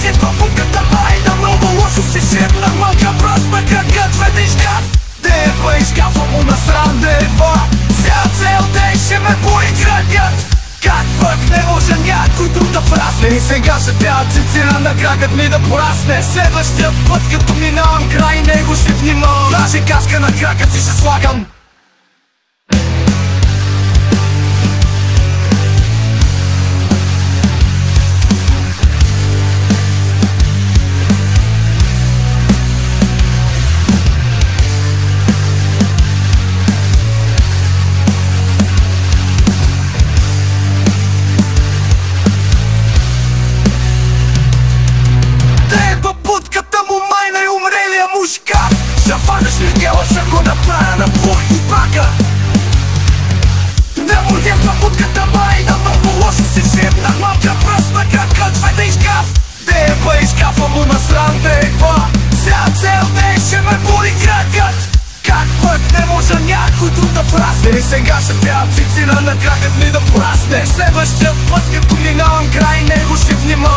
Ти попутката майна, много лошо си шепна мъка. Просто кракът веди шкаф. Де бъй шкафа му насрам, де ба. Вся цел дей ще ме поиградят. Как пък не може някой друг да врасне. И сега ще трябва цицина на кракът ми да порасне. Следващия път като минавам край него ще внимавам. Даже каска на кракът си ще слагам. Ще фанеш ли гела, ще го направя на пух и бака. Не му дем папутката майна, много лошо си шепнах. Малка пръст на кракът, веди шкаф. Де бъй шкафа му насрам, де ба. Вся цел дей ще ме боли кракът. Как пък не може някой друг да врасне. И сега ще трябва цицина на кракът ми да порасне. Следващия път като минавам край него ще внимавам.